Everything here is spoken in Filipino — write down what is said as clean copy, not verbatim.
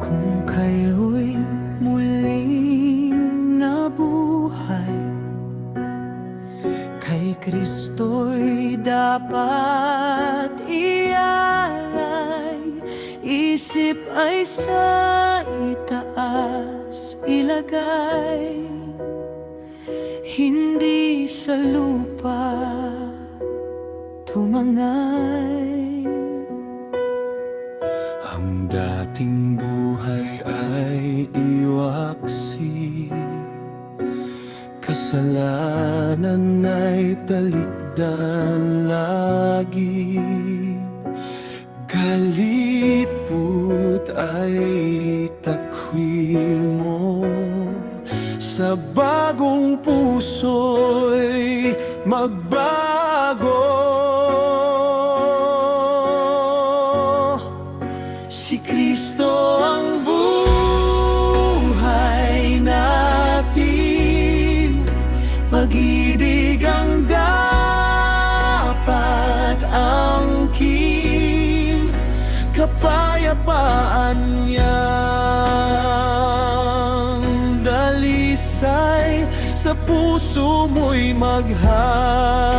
Kung kayo'y muling nabuhay, kay Kristo'y dapat ialay. Isip ay sa itaas ilagay, hindi sa lupa tumangay. Ang dating buhay ay iwaksi, kasalanan ay talikdan lagi. Galit pu't ay takwil mo, sa bagong puso'y magbago. Si Kristo ang buhay natin, pag-ibig ang dapat angkin, kapayapaan niyang dalisay, sa puso mo'y maghari